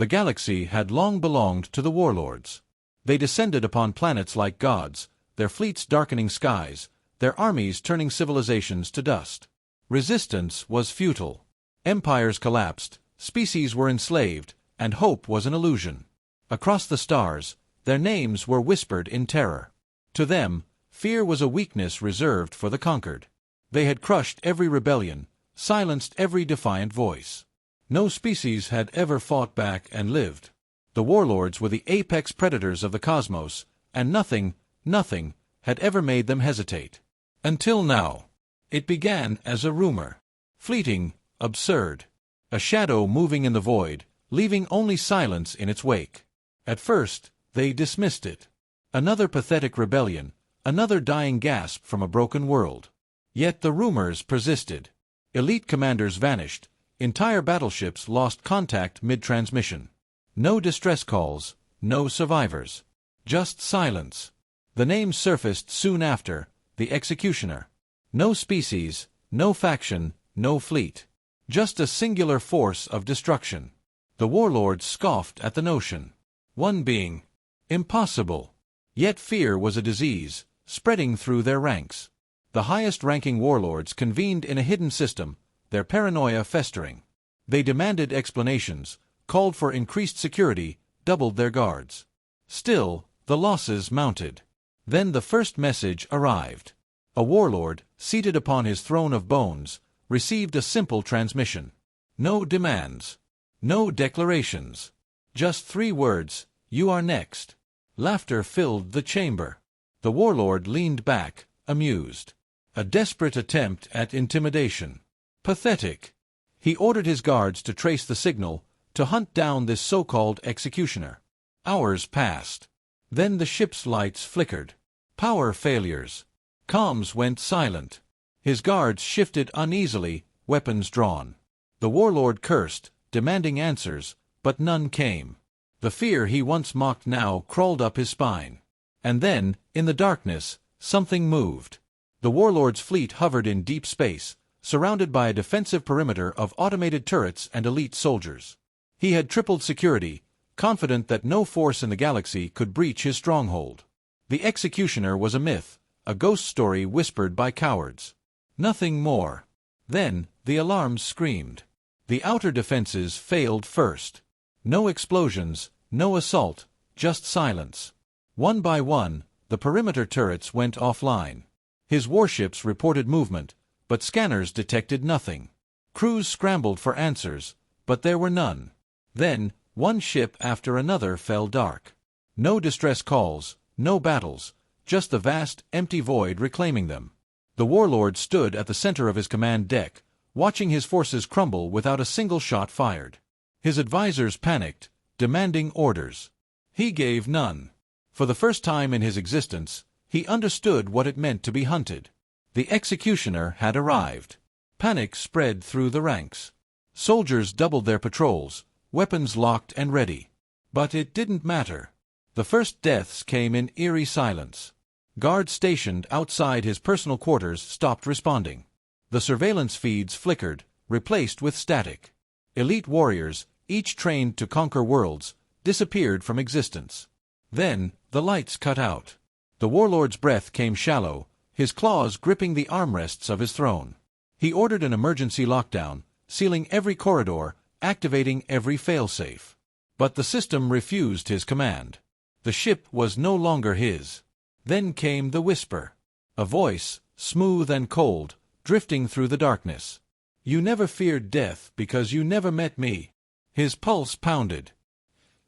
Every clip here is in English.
The galaxy had long belonged to the Warlords. They descended upon planets like gods, their fleets darkening skies, their armies turning civilizations to dust. Resistance was futile. Empires collapsed, species were enslaved, and hope was an illusion. Across the stars, their names were whispered in terror. To them, fear was a weakness reserved for the conquered. They had crushed every rebellion, silenced every defiant voice. No species had ever fought back and lived. The Warlords were the apex predators of the cosmos, and nothing had ever made them hesitate. Until now. It began as a rumor. Fleeting, absurd. A shadow moving in the void, leaving only silence in its wake. At first, they dismissed it. Another pathetic rebellion, another dying gasp from a broken world. Yet the rumors persisted. Elite commanders vanished, entire battleships lost contact mid-transmission. No distress calls, no survivors. Just silence. The name surfaced soon after, the Executioner. No species, no faction, no fleet. Just a singular force of destruction. The Warlords scoffed at the notion. One being. Impossible. Yet fear was a disease, spreading through their ranks. The highest-ranking Warlords convened in a hidden system, their paranoia festering. They demanded explanations, called for increased security, doubled their guards. Still, the losses mounted. Then the first message arrived. A warlord, seated upon his throne of bones, received a simple transmission. No demands. No declarations. Just 3 words, "You are next." Laughter filled the chamber. The warlord leaned back, amused. A desperate attempt at intimidation. Pathetic. He ordered his guards to trace the signal, to hunt down this so-called executioner. Hours passed. Then the ship's lights flickered. Power failures. Comms went silent. His guards shifted uneasily, weapons drawn. The warlord cursed, demanding answers, but none came. The fear he once mocked now crawled up his spine. And then, in the darkness, something moved. The warlord's fleet hovered in deep space, surrounded by a defensive perimeter of automated turrets and elite soldiers. He had tripled security, confident that no force in the galaxy could breach his stronghold. The executioner was a myth, a ghost story whispered by cowards. Nothing more. Then, the alarms screamed. The outer defenses failed first. No explosions, no assault, just silence. One by one, the perimeter turrets went offline. His warships reported movement, but scanners detected nothing. Crews scrambled for answers, but there were none. Then, one ship after another fell dark. No distress calls, no battles, just the vast, empty void reclaiming them. The warlord stood at the center of his command deck, watching his forces crumble without a single shot fired. His advisors panicked, demanding orders. He gave none. For the first time in his existence, he understood what it meant to be hunted. The executioner had arrived. Panic spread through the ranks. Soldiers doubled their patrols, weapons locked and ready. But it didn't matter. The first deaths came in eerie silence. Guards stationed outside his personal quarters stopped responding. The surveillance feeds flickered, replaced with static. Elite warriors, each trained to conquer worlds, disappeared from existence. Then, the lights cut out. The warlord's breath came shallow, his claws gripping the armrests of his throne. He ordered an emergency lockdown, sealing every corridor, activating every failsafe. But the system refused his command. The ship was no longer his. Then came the whisper. A voice, smooth and cold, drifting through the darkness. "You never feared death because you never met me." His pulse pounded.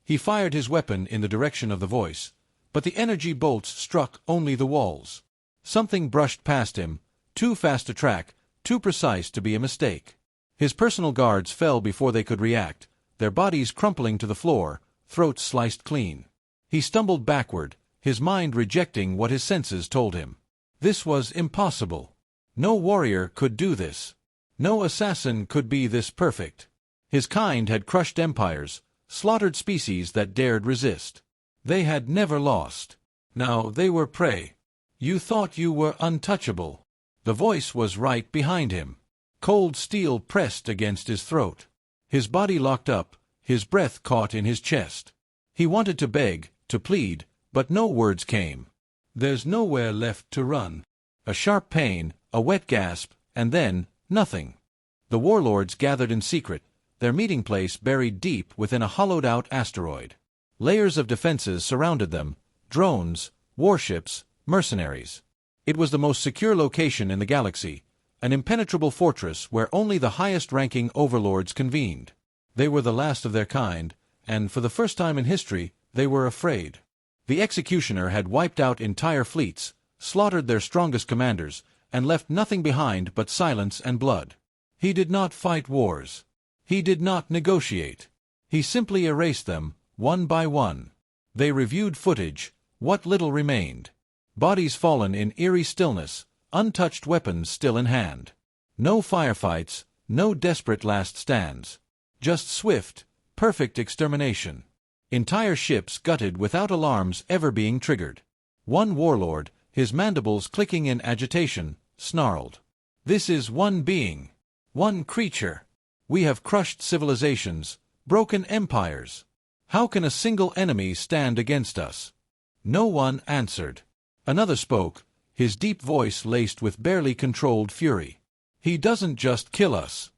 He fired his weapon in the direction of the voice, but the energy bolts struck only the walls. Something brushed past him, too fast to track, too precise to be a mistake. His personal guards fell before they could react, their bodies crumpling to the floor, throats sliced clean. He stumbled backward, his mind rejecting what his senses told him. This was impossible. No warrior could do this. No assassin could be this perfect. His kind had crushed empires, slaughtered species that dared resist. They had never lost. Now they were prey. "You thought you were untouchable." The voice was right behind him. Cold steel pressed against his throat. His body locked up, His breath caught in his chest. He wanted to beg, to plead, but no words came. There's nowhere left to run. A sharp pain, a wet gasp, and then, nothing. The warlords gathered in secret, their meeting place buried deep within a hollowed-out asteroid. Layers of defenses surrounded them, drones, warships, mercenaries. It was the most secure location in the galaxy, an impenetrable fortress where only the highest-ranking overlords convened. They were the last of their kind, and for the first time in history, they were afraid. The executioner had wiped out entire fleets, slaughtered their strongest commanders, and left nothing behind but silence and blood. He did not fight wars. He did not negotiate. He simply erased them, one by one. They reviewed footage, what little remained. Bodies fallen in eerie stillness, untouched weapons still in hand. No firefights, no desperate last stands. Just swift, perfect extermination. Entire ships gutted without alarms ever being triggered. One warlord, his mandibles clicking in agitation, snarled. "This is one being. One creature. We have crushed civilizations, broken empires. How can a single enemy stand against us?" No one answered. Another spoke, his deep voice laced with barely controlled fury. "He doesn't just kill us.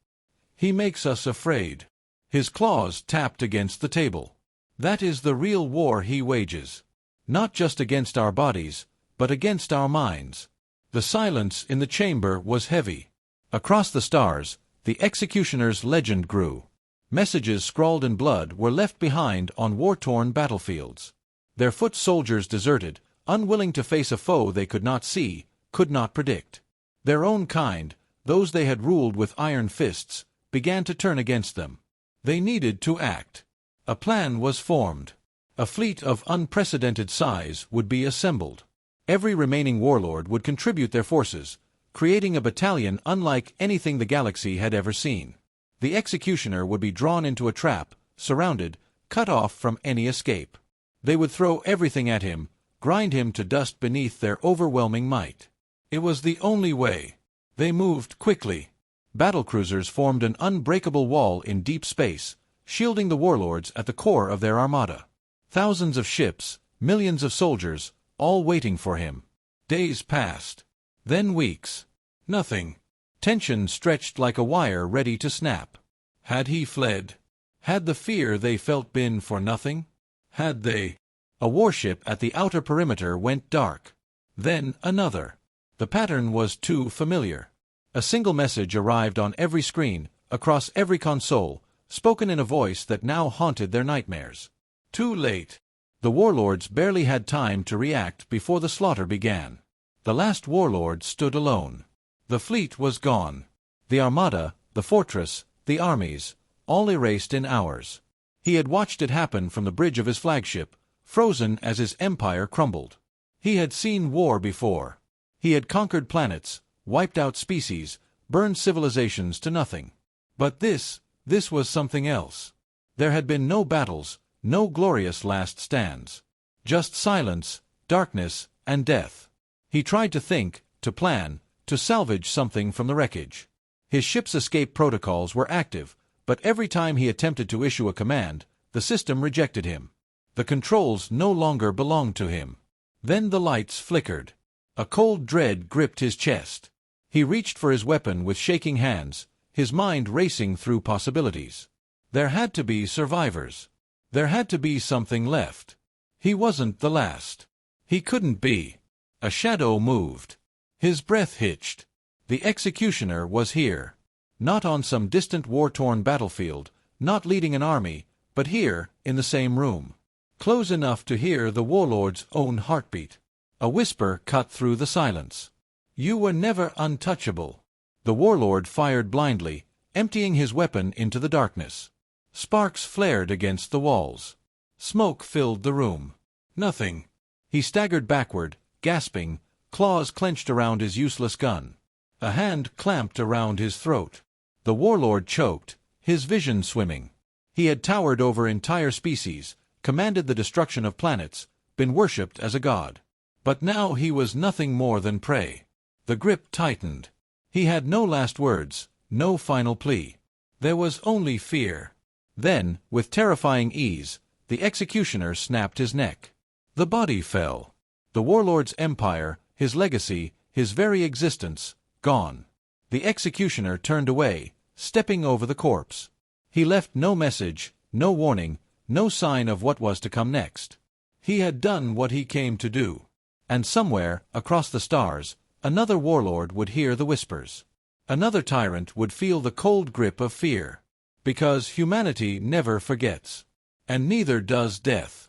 He makes us afraid." His claws tapped against the table. "That is the real war he wages. Not just against our bodies, but against our minds." The silence in the chamber was heavy. Across the stars, the executioner's legend grew. Messages scrawled in blood were left behind on war-torn battlefields. Their foot soldiers deserted, unwilling to face a foe they could not see, could not predict. Their own kind, those they had ruled with iron fists, began to turn against them. They needed to act. A plan was formed. A fleet of unprecedented size would be assembled. Every remaining warlord would contribute their forces, creating a battalion unlike anything the galaxy had ever seen. The executioner would be drawn into a trap, surrounded, cut off from any escape. They would throw everything at him, grind him to dust beneath their overwhelming might. It was the only way. They moved quickly. Battlecruisers formed an unbreakable wall in deep space, shielding the warlords at the core of their armada. Thousands of ships, millions of soldiers, all waiting for him. Days passed. Then weeks. Nothing. Tension stretched like a wire ready to snap. Had he fled? Had the fear they felt been for nothing? Had they? A warship at the outer perimeter went dark. Then another. The pattern was too familiar. A single message arrived on every screen, across every console, spoken in a voice that now haunted their nightmares. Too late. The warlords barely had time to react before the slaughter began. The last warlord stood alone. The fleet was gone. The armada, the fortress, the armies, all erased in hours. He had watched it happen from the bridge of his flagship, frozen as his empire crumbled. He had seen war before. He had conquered planets, wiped out species, burned civilizations to nothing. But this was something else. There had been no battles, no glorious last stands. Just silence, darkness, and death. He tried to think, to plan, to salvage something from the wreckage. His ship's escape protocols were active, but every time he attempted to issue a command, the system rejected him. The controls no longer belonged to him. Then the lights flickered. A cold dread gripped his chest. He reached for his weapon with shaking hands, his mind racing through possibilities. There had to be survivors. There had to be something left. He wasn't the last. He couldn't be. A shadow moved. His breath hitched. The executioner was here. Not on some distant war-torn battlefield, not leading an army, but here, in the same room. Close enough to hear the warlord's own heartbeat. A whisper cut through the silence. "You were never untouchable." The warlord fired blindly, emptying his weapon into the darkness. Sparks flared against the walls. Smoke filled the room. Nothing. He staggered backward, gasping, claws clenched around his useless gun. A hand clamped around his throat. The warlord choked, his vision swimming. He had towered over entire species, commanded the destruction of planets, been worshipped as a god. But now he was nothing more than prey. The grip tightened. He had no last words, no final plea. There was only fear. Then, with terrifying ease, the executioner snapped his neck. The body fell. The warlord's empire, his legacy, his very existence, gone. The executioner turned away, stepping over the corpse. He left no message, no warning, no sign of what was to come next. He had done what he came to do. And somewhere, across the stars, another warlord would hear the whispers. Another tyrant would feel the cold grip of fear. Because humanity never forgets. And neither does death.